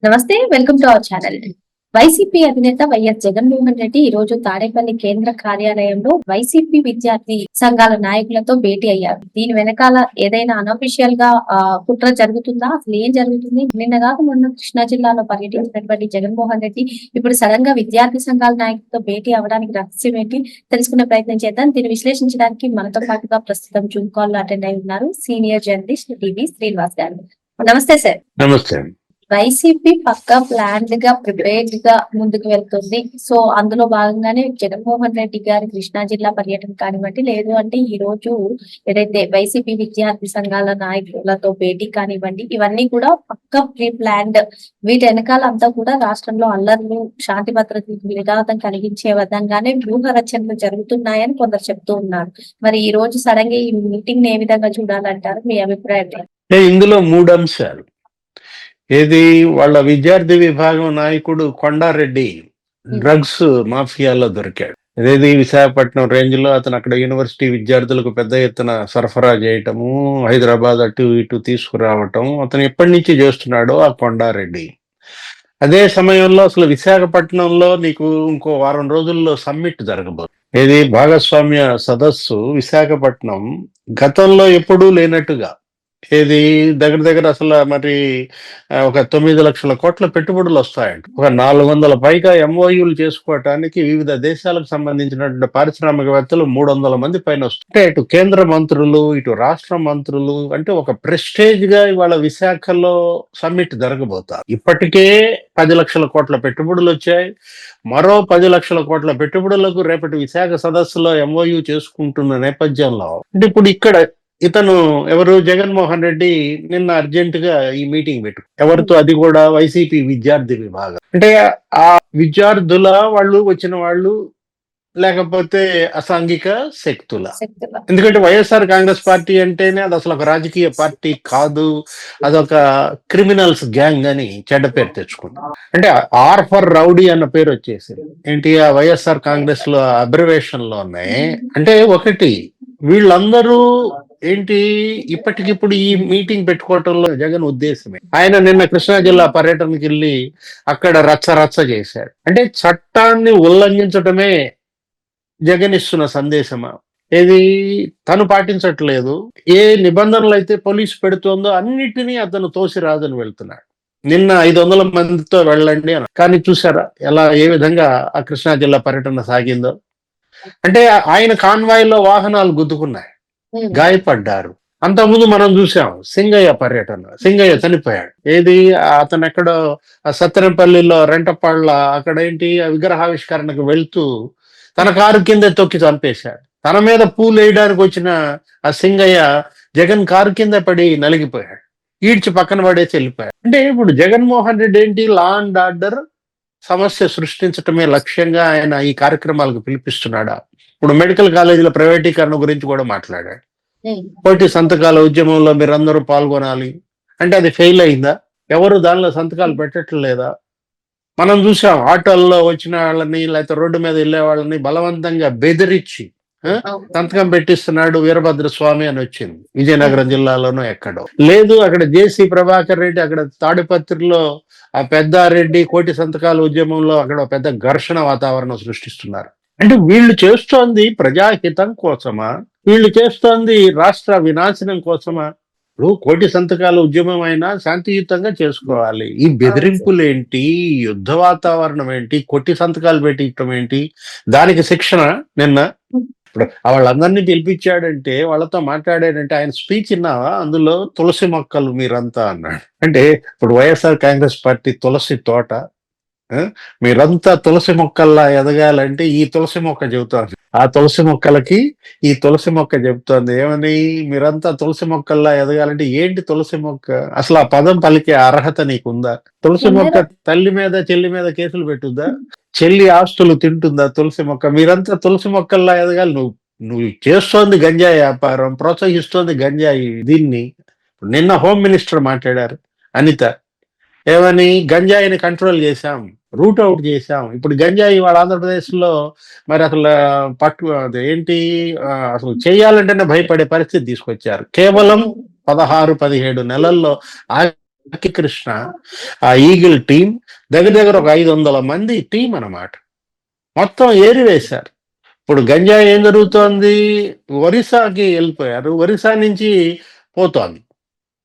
నమస్తే. Welcome to our channel. YCP అధినేత YS Jaganmohan Reddy ఈ రోజు తాడేపల్లి కేంద్ర కార్యాలయంలో వైసీపీ విద్యార్థి సంఘాల నాయకులతో భేటీ అయ్యారు. దీని వెనకాల ఏదైనా అనఫిషియల్ గా కుట్ర జరుగుతుందా? అసలు ఏం జరుగుతుంది? నిన్నగాక మొన్న కృష్ణా జిల్లాలో పర్యటించినటువంటి జగన్మోహన్ రెడ్డి ఇప్పుడు సడన్ గా విద్యార్థి సంఘాల నాయకులతో భేటీ అవ్వడానికి రహస్యం ఏంటి తెలుసుకునే ప్రయత్నం చేద్దాం. దీన్ని విశ్లేషించడానికి మనతో పాటుగా ప్రస్తుతం జూమ్ కాల్ లో అటెండ్ అయి ఉన్నారు సీనియర్ జర్నలిస్ట్ టీవీ శ్రీనివాస్ గారు. నమస్తే సార్. నమస్తే. వైసీపీ పక్కా ప్లాన్డ్ గా ప్రిపేర్డ్ గా ముందుకు వెళ్తుంది. సో అందులో భాగంగానే జగన్మోహన్ రెడ్డి గారి కృష్ణా జిల్లా పర్యటన కానివ్వండి, లేదు అంటే ఈ రోజు ఏదైతే వైసీపీ విద్యార్థి సంఘాల నాయకులతో భేటీ కానివ్వండి, ఇవన్నీ కూడా పక్కా ప్రీ ప్లాన్డ్. వీటి వెనకాల అంతా కూడా రాష్ట్రంలో అల్లర్లు, శాంతి భద్రతలకు విఘాతం కలిగించే విధంగానే వ్యూహ రచనలు జరుగుతున్నాయని కొందరు చెప్తూ ఉన్నారు. మరి ఈ రోజు సడన్ గా ఈ మీటింగ్ ఏ విధంగా చూడాలంటారు? మీ అభిప్రాయం? ఇందులో 3 అంశాలు. ఏది వాళ్ళ విద్యార్థి విభాగం నాయకుడు కొండారెడ్డి డ్రగ్స్ మాఫియాలో దొరికాడు. అదేది విశాఖపట్నం రేంజ్ లో అతను అక్కడ యూనివర్సిటీ విద్యార్థులకు పెద్ద ఎత్తున సరఫరా చేయటము, హైదరాబాద్ అటు ఇటు తీసుకురావటం అతను ఎప్పటి నుంచి చేస్తున్నాడో ఆ కొండారెడ్డి. అదే సమయంలో అసలు విశాఖపట్నంలో నీకు ఇంకో వారం రోజుల్లో సమ్మిట్ జరగబోతుంది. ఏది భాగస్వామ్య సదస్సు విశాఖపట్నం గతంలో ఎప్పుడూ లేనట్టుగా. ఏది దగ్గర దగ్గర అసలు మరి ఒక 9 లక్షల కోట్ల పెట్టుబడులు వస్తాయంట. ఒక 400 పైగా ఎంఓయూలు చేసుకోవటానికి వివిధ దేశాలకు సంబంధించినటువంటి పారిశ్రామికవేత్తలు 300 మంది పైన వస్తుంటే ఇటు కేంద్ర మంత్రులు, ఇటు రాష్ట్ర మంత్రులు, అంటే ఒక ప్రెస్టేజ్ గా ఇవాళ విశాఖలో సమ్మిట్ జరగబోతారు. ఇప్పటికే 10 లక్షల కోట్ల పెట్టుబడులు వచ్చాయి. మరో 10 లక్షల కోట్ల పెట్టుబడులకు రేపటి విశాఖ సదస్సులో ఎంఓయూ చేసుకుంటున్న నేపథ్యంలో అంటే ఇప్పుడు ఇక్కడ ఇతను ఎవరు జగన్మోహన్ రెడ్డి నిన్న అర్జెంట్ గా ఈ మీటింగ్ పెట్టు ఎవరితో, అది కూడా వైసీపీ విద్యార్థి విభాగం. అంటే ఆ విద్యార్థుల వాళ్ళు వచ్చిన వాళ్ళు, లేకపోతే అసాంఘిక శక్తుల. ఎందుకంటే వైఎస్ఆర్ కాంగ్రెస్ పార్టీ అంటేనే అది అసలు ఒక రాజకీయ పార్టీ కాదు, అదొక క్రిమినల్స్ గ్యాంగ్ అని చెడ్డ పేరు తెచ్చుకుంది. అంటే ఆర్ ఫర్ రౌడీ అన్న పేరు వచ్చేసి ఏంటి ఆ వైఎస్ఆర్ కాంగ్రెస్ లో అబ్రివేషన్ లో ఉన్నాయి. అంటే ఒకటి వీళ్ళందరూ ఏంటి ఇప్పటికిప్పుడు ఈ మీటింగ్ పెట్టుకోవటంలో జగన్ ఉద్దేశమే. ఆయన నిన్న కృష్ణా జిల్లా పర్యటనకి వెళ్ళి అక్కడ రచ్చ చేశాడు. అంటే చట్టాన్ని ఉల్లంఘించటమే జగన్ ఇస్తున్న సందేశమా? ఏది తను పాటించట్లేదు. ఏ నిబంధనలు అయితే పోలీసు పెడుతోందో అన్నిటినీ అతను తోసిరాదని వెళ్తున్నాడు. నిన్న 500 మందితో వెళ్ళండి అని. కానీ చూసారా ఎలా ఏ విధంగా ఆ కృష్ణా జిల్లా పర్యటన సాగిందో. అంటే ఆయన కాన్వాయ్ లో వాహనాలు గుద్దుకున్నాయి, గాయపడ్డారు. అంతకుముందు మనం చూసాం సింగయ్య పర్యటన, సింగయ్య చనిపోయాడు. ఏది అతను ఎక్కడో సత్తెనపల్లిలో రెంటపాళ్ళ అక్కడ ఏంటి విగ్రహావిష్కరణకు వెళ్తూ తన కారు కింద తొక్కి చంపేశాడు. తన మీద పూలు వేయడానికి వచ్చిన ఆ సింగయ్య జగన్ కారు కింద పడి నలిగిపోయాడు, ఈడ్చి పక్కన పడేసి వెళ్ళిపోయాడు. అంటే ఇప్పుడు జగన్మోహన్ రెడ్డి ఏంటి లా అండ్ ఆర్డర్ సమస్య సృష్టించటమే లక్ష్యంగా ఆయన ఈ కార్యక్రమాలకు పిలిపిస్తున్నాడా? ఇప్పుడు మెడికల్ కాలేజీల ప్రైవేటీకరణ గురించి కూడా మాట్లాడాడు. కోటి సంతకాల ఉద్యమంలో మీరందరూ పాల్గొనాలి అంటే అది ఫెయిల్ అయిందా? ఎవరు దానిలో సంతకాలు పెట్టట్లేదా? మనం చూసాం ఆటోల్లో వచ్చిన వాళ్ళని, లేకపోతే రోడ్డు మీద వెళ్ళే వాళ్ళని బలవంతంగా బెదిరించి సంతకం పెట్టిస్తున్నాడు వీరభద్ర స్వామి అని వచ్చింది. విజయనగరం జిల్లాలోనో ఎక్కడో లేదు. అక్కడ జేసీ ప్రభాకర్ రెడ్డి అక్కడ తాడిపత్రిలో ఆ పెద్దారెడ్డి కోటి సంతకాల ఉద్యమంలో అక్కడ పెద్ద ఘర్షణ వాతావరణం సృష్టిస్తున్నారు. అంటే వీళ్ళు చేస్తోంది ప్రజాహితం కోసమా? వీళ్ళు చేస్తోంది రాష్ట్ర వినాశనం కోసమా? ఇప్పుడు కోటి సంతకాల ఉద్యమం అయినా శాంతియుతంగా చేసుకోవాలి. ఈ బెదిరింపులు ఏంటి, యుద్ధ వాతావరణం ఏంటి, కొట్టి సంతకాలు పెట్టడం ఏంటి? దానికి శిక్షణ నిన్న ఇప్పుడు వాళ్ళందరినీ పిలిపించాడంటే, వాళ్ళతో మాట్లాడాడంటే ఆయన స్పీచ్ విన్నావా? అందులో తులసి మొక్కలు మీరంతా అన్నాడు. అంటే ఇప్పుడు వైఎస్ఆర్ కాంగ్రెస్ పార్టీ తులసి తోట, మీరంతా తులసి మొక్కల్లా ఎదగాలంటే ఈ తులసి మొక్క చెబుతోంది. ఆ తులసి మొక్కలకి ఈ తులసి మొక్క చెబుతోంది ఏమని, మీరంతా తులసి మొక్కల్లా ఎదగాలంటే ఏంటి తులసి మొక్క? అసలు ఆ పదం పలికే అర్హత నీకుందా? తులసి మొక్క తల్లి మీద చెల్లి మీద కేసులు పెట్టుద్దా? చెల్లి ఆస్తులు తింటుందా తులసి మొక్క? మీరంతా తులసి మొక్కల్లా ఎదగాలి. నువ్వు చేస్తోంది గంజాయి వ్యాపారం, ప్రోత్సహిస్తోంది గంజాయి. దీన్ని నిన్న హోమ్ మినిస్టర్ మాట్లాడారు అనిత, ఏమని గంజాయిని కంట్రోల్ చేశాం, రూట్ అవుట్ చేశాం. ఇప్పుడు గంజాయి వాళ్ళ ఆంధ్రప్రదేశ్ లో మరి అసలు ఏంటి అసలు చేయాలంటేనే భయపడే పరిస్థితి తీసుకొచ్చారు. కేవలం 16-17 నెలల్లో లక్కీ కృష్ణ, ఆ ఈగిల్ టీం దగ్గర దగ్గర ఒక 500 మంది టీం అన్నమాట. మొత్తం ఏరివేశారు. ఇప్పుడు గంజాయి ఏం జరుగుతోంది? ఒరిస్సాకి వెళ్ళిపోయారు. ఒరిస్సా నుంచి పోతోంది.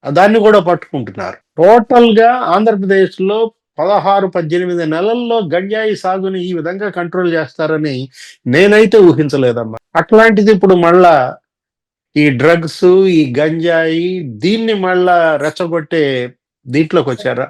దాన్ని కూడా పట్టుకుంటున్నారు. టోటల్ గా ఆంధ్రప్రదేశ్ లో 16-18 నెలల్లో గంజాయి సాగుని ఈ విధంగా కంట్రోల్ చేస్తారని నేనైతే ఊహించలేదమ్మా. అట్లాంటిది ఇప్పుడు మళ్ళా ఈ డ్రగ్స్, ఈ గంజాయి దీన్ని మళ్ళా రెచ్చగొట్టే దీంట్లోకి వచ్చారా?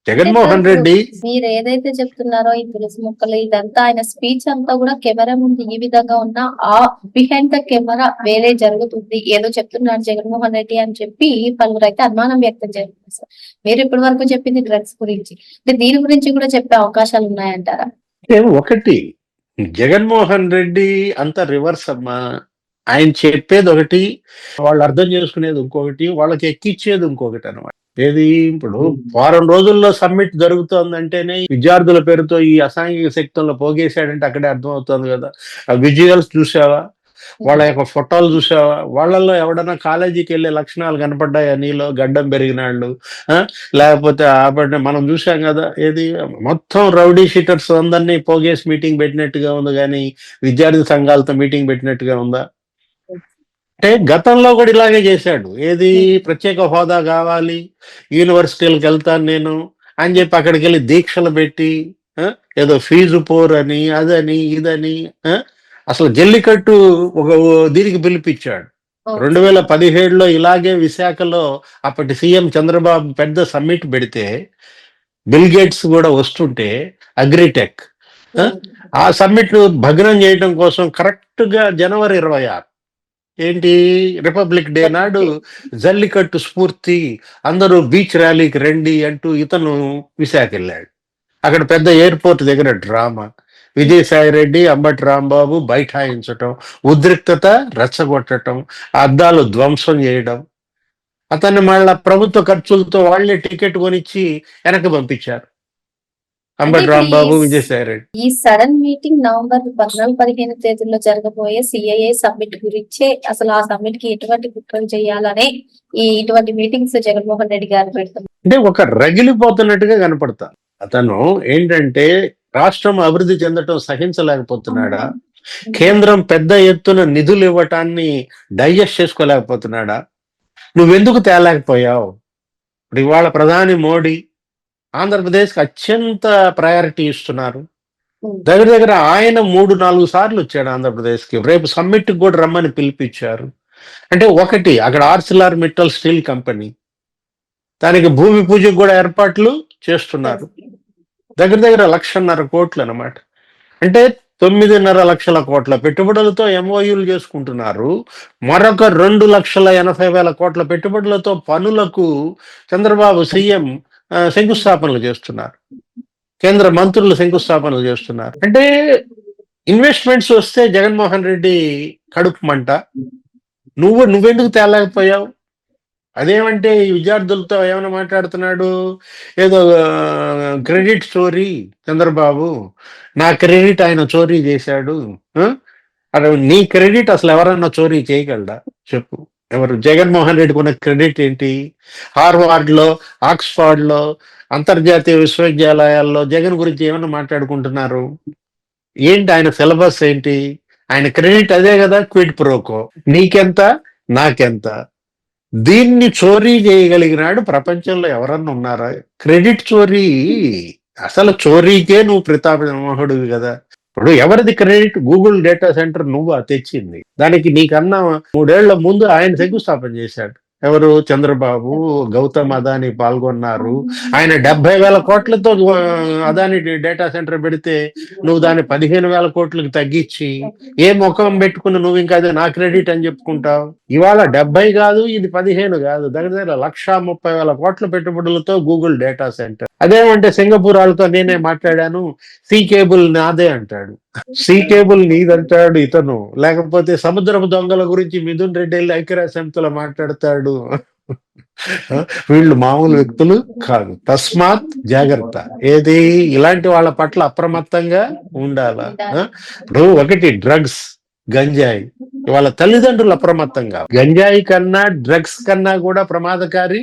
జగన్మోహన్ ఇప్పుడు రెడ్డి మీరు ఏదైతే చెప్తున్నారో ఈ తులసి మొక్కలు ఇదంతా ఆయన స్పీచ్ అంతా కూడా కెమెరా ముందు ఈ విధంగా ఉన్నా ఆ బిహైండ్ ద కెమెరా వేరే జరుగుతుంది, ఏదో చెప్తున్నాడు జగన్మోహన్ రెడ్డి అని చెప్పి పలువురు అయితే అనుమానం వ్యక్తం చేస్తున్నారు సార్. మీరు ఇప్పటి వరకు చెప్పింది డ్రగ్స్ గురించి, అంటే దీని గురించి కూడా చెప్పే అవకాశాలు ఉన్నాయంటారా? ఒకటి, జగన్మోహన్ రెడ్డి అంత రివర్స్ అమ్మా. ఆయన చెప్పేది ఒకటి, వాళ్ళు అర్థం చేసుకునేది ఇంకొకటి, వాళ్ళకి ఎక్కిచ్చేది ఇంకొకటి అనమాట. ఏది ఇప్పుడు వారం రోజుల్లో సమ్మిట్ జరుగుతోందంటేనే విద్యార్థుల పేరుతో ఈ అసాంఘిక శక్తుల్లో పోగేశాడంటే అక్కడే అర్థం అవుతుంది కదా. ఆ విజువల్స్ చూసావా? వాళ్ళ యొక్క ఫోటోలు చూసావా? వాళ్ళల్లో ఎవడన్నా కాలేజీకి వెళ్ళే లక్షణాలు కనపడ్డాయా నీలో? గడ్డం పెరిగినాళ్ళు, లేకపోతే మనం చూసాం కదా. ఏది మొత్తం రౌడీ షీటర్స్ అందరినీ పోగేసి మీటింగ్ పెట్టినట్టుగా ఉంది, కానీ విద్యార్థి సంఘాలతో మీటింగ్ పెట్టినట్టుగా ఉందా? అంటే గతంలో కూడా ఇలాగే చేశాడు. ఏది ప్రత్యేక హోదా కావాలి, యూనివర్సిటీలకు వెళ్తాను నేను అని చెప్పి అక్కడికి వెళ్ళి దీక్షలు పెట్టి ఆ, ఏదో ఫీజు పోర్ అని అదని ఇదని, ఆ, అసలు జల్లికట్టు ఒక దీనికి పిలిపించాడు. 2017లో ఇలాగే విశాఖలో అప్పటి సీఎం చంద్రబాబు పెద్ద సమ్మిట్ పెడితే బిల్ గేట్స్ కూడా వస్తుంటే, అగ్రిటెక్, ఆ సమ్మిట్ భగ్నం చేయడం కోసం కరెక్ట్ గా జనవరి 26 ఏంటి రిపబ్లిక్ డే నాడు జల్లికట్టు స్ఫూర్తి, అందరూ బీచ్ ర్యాలీకి రండి అంటూ ఇతను విశాఖ వెళ్ళాడు. అక్కడ పెద్ద ఎయిర్పోర్ట్ దగ్గర డ్రామా, విజయసాయి రెడ్డి, అంబటి రాంబాబు బైఠాయించటం, ఉద్రిక్తత రెచ్చగొట్టడం, అద్దాలు ధ్వంసం చేయడం. అతన్ని మళ్ళా ప్రభుత్వ ఖర్చులతో వాళ్లే టికెట్ కొనిచ్చి వెనక్కి పంపించారు, అంబటి ఇప్పుడు రాంబాబు, విజయసాయి రెడ్డి. ఈ సడన్ మీటింగ్ నవంబర్ 14-15 తేదీల్లో జరగబోయే సిఐఏ సమ్మిట్ గురించే, అసలు ఆ సమ్మిట్ కి ఎటువంటి కుట్రలు చేయాలనే ఇటువంటి మీటింగ్స్ జగన్మోహన్ రెడ్డి గారు పెడుతున్నారు. అంటే ఒక రగిలిపోతున్నట్టుగా కనపడతా. అతను ఏంటంటే రాష్ట్రం అభివృద్ధి చెందటం సహించలేకపోతున్నాడా? కేంద్రం పెద్ద ఎత్తున నిధులు ఇవ్వటాన్ని డైజెస్ట్ చేసుకోలేకపోతున్నాడా? నువ్వెందుకు తేలేకపోయావు? ఇప్పుడు ఇవాళ ప్రధాని మోడీ ఆంధ్రప్రదేశ్కి అత్యంత ప్రయారిటీ ఇస్తున్నారు. దగ్గర దగ్గర ఆయన 3-4 సార్లు వచ్చాడు ఆంధ్రప్రదేశ్కి. రేపు సమ్మిట్ కూడా రమ్మని పిలిపించారు. అంటే ఒకటి, అక్కడ ఆర్సిలార్ మిట్టల్ స్టీల్ కంపెనీ, దానికి భూమి పూజకు కూడా ఏర్పాట్లు చేస్తున్నారు. దగ్గర దగ్గర 1,50,000 కోట్లు అనమాట. అంటే 9.5 లక్షల కోట్ల పెట్టుబడులతో ఎంఓయూలు చేసుకుంటున్నారు. మరొక 2,80,000 కోట్ల పెట్టుబడులతో పనులకు చంద్రబాబు సీఎం శంకుస్థాపనలు చేస్తున్నారు. కేంద్ర మంత్రులు శంకుస్థాపనలు చేస్తున్నారు. అంటే ఇన్వెస్ట్మెంట్స్ వస్తే జగన్మోహన్ రెడ్డి కడుపు మంట. నువ్వెందుకు తేలేకపోయావు? అదేమంటే ఈ విద్యార్థులతో ఏమైనా మాట్లాడుతున్నాడు, ఏదో క్రెడిట్ చోరీ చంద్రబాబు, నా క్రెడిట్ ఆయన చోరీ చేశాడు. అరే నీ క్రెడిట్ అసలు ఎవరన్నా చోరీ చేయగలడా చెప్పు? ఎవరు? జగన్మోహన్ రెడ్డికి ఉన్న క్రెడిట్ ఏంటి? హార్వర్డ్ లో, ఆక్స్ఫర్డ్ లో, అంతర్జాతీయ విశ్వవిద్యాలయాల్లో జగన్ గురించి ఏమైనా మాట్లాడుకుంటున్నారు? ఏంటి ఆయన సిలబస్ ఏంటి? ఆయన క్రెడిట్ అదే కదా, క్విడ్ ప్రోకో, నీకెంత నాకెంత. దీన్ని చోరీ చేయగలిగినాడు ప్రపంచంలో ఎవరన్నా ఉన్నారా? క్రెడిట్ చోరీ, అసలు చోరీకే నువ్వు ప్రతాపమోహుడివి కదా. ఇప్పుడు ఎవరిది క్రెడిట్? గూగుల్ డేటా సెంటర్ నువ్వు తెచ్చింది. దానికి నీకన్నా 3 ఏళ్ల ముందు ఆయన శంకుస్థాపన చేశాడు. ఎవరు? చంద్రబాబు, గౌతమ్ అదాని పాల్గొన్నారు. ఆయన 70,000 కోట్లతో అదాని డేటా సెంటర్ పెడితే నువ్వు దాన్ని 15,000 కోట్లకు తగ్గించి ఏ ముఖం పెట్టుకుని నువ్వు ఇంకా అది నా క్రెడిట్ అని చెప్పుకుంటావు? ఇవాళ 70 కాదు, ఇది 15 కాదు, దగ్గర దగ్గర 1,30,000 కోట్ల పెట్టుబడులతో గూగుల్ డేటా సెంటర్. అదేమంటే సింగపూర్ వాళ్ళతో నేనే మాట్లాడాను, సీ కేబుల్ నాదే అంటాడు. సీ కేబుల్ నీదంటాడు ఇతను. లేకపోతే సముద్రపు దొంగల గురించి మిథున్ రెడ్డి వెళ్ళి ఐక్యరాజ్య సమితిలో మాట్లాడతాడు. వీళ్ళు మామూలు వ్యక్తులు కాదు. తస్మాత్ జాగ్రత్త. ఏది? ఇలాంటి వాళ్ళ పట్ల అప్రమత్తంగా ఉండాలా. ఇప్పుడు ఒకటి డ్రగ్స్, గంజాయి, వాళ్ళ తల్లిదండ్రులు అప్రమత్తంగా. గంజాయి కన్నా డ్రగ్స్ కన్నా కూడా ప్రమాదకారి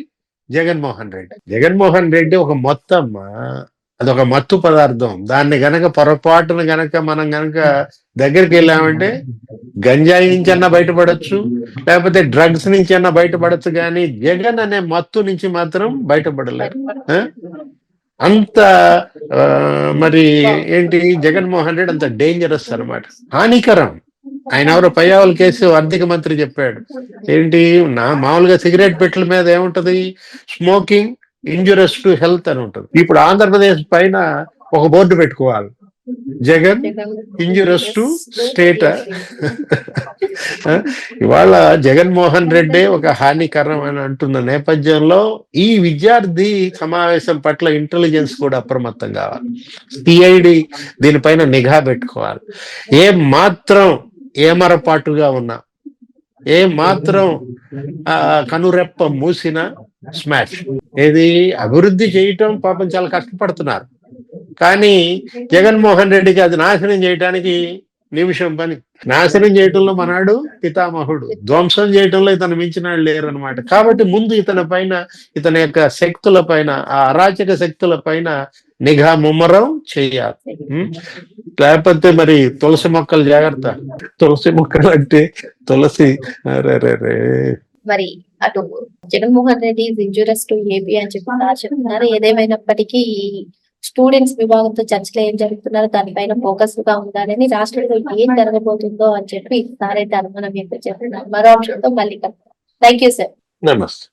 జగన్మోహన్ రెడ్డి. జగన్మోహన్ రెడ్డి ఒక మొత్తమ్మా, అదొక మత్తు పదార్థం. దాన్ని గనక పొరపాటున గనక మనం గనక దగ్గరికి వెళ్ళామంటే గంజాయి నుంచి అన్నా బయటపడచ్చు, లేకపోతే డ్రగ్స్ నుంచి అన్నా బయటపడచ్చు, కానీ జగన్ అనే మత్తు నుంచి మాత్రం బయటపడలేరు. ఆ? అంత మరి ఏంటి, జగన్మోహన్ రెడ్డి అంత డేంజరస్ అన్నమాట, హానికరం. ఆయన ఎవరో పయ్యావుల కేసు ఆర్థిక మంత్రి చెప్పాడు ఏంటి, మామూలుగా సిగరెట్ పెట్టెల మీద ఏముంటది, స్మోకింగ్ ఇంజురస్ టు హెల్త్ అని ఉంటుంది. ఇప్పుడు ఆంధ్రప్రదేశ్ పైన ఒక బోర్డు పెట్టుకోవాలి, జగన్ ఇంజురస్ టు స్టేట్. ఇవాళ జగన్మోహన్ రెడ్డి ఒక హానికరం అని అంటున్న నేపథ్యంలో ఈ విద్యార్థి సమావేశం పట్ల ఇంటెలిజెన్స్ కూడా అప్రమత్తం కావాలి, సిఐడి దీనిపైన నిఘా పెట్టుకోవాలి. ఏ మాత్రం ఏమరపాటుగా ఉన్నా, ఏ మాత్రం కనురెప్ప మూసిన స్మాష్. ఏది అభివృద్ధి చేయటం పాపం చాలా కష్టపడుతున్నారు, కానీ జగన్మోహన్ రెడ్డికి అది నాశనం చేయడానికి నిమిషం పని. నాశనం చేయటంలో మనాడు పితామహుడు, ధ్వంసం చేయటంలో ఇతను మించిన వాళ్ళు లేరు అనమాట. కాబట్టి ముందు ఇతని యొక్క శక్తుల పైన, ఆ అరాచక శక్తుల పైన నిఘా ముమ్మరం చెయ్యాలి. లేకపోతే మరి తులసి మొక్కలు జాగ్రత్త. తులసి మొక్కలు అంటే తులసి మరి అటు Jaganmohan Reddy injurious to AP అని చెప్తున్నారు. ఏదేమైనప్పటికీ స్టూడెంట్స్ విభాగంతో చర్చలు ఏం జరుగుతున్నారో దానిపైన ఫోకస్ గా ఉండాలని, రాష్ట్రంలో ఏం జరగబోతుందో అని చెప్పి సారైతే అనుమానం వ్యక్తం చేస్తున్నారు. మరో అంశంతో మళ్ళీ కలుద్దాం. Thank you sir. నమస్తే.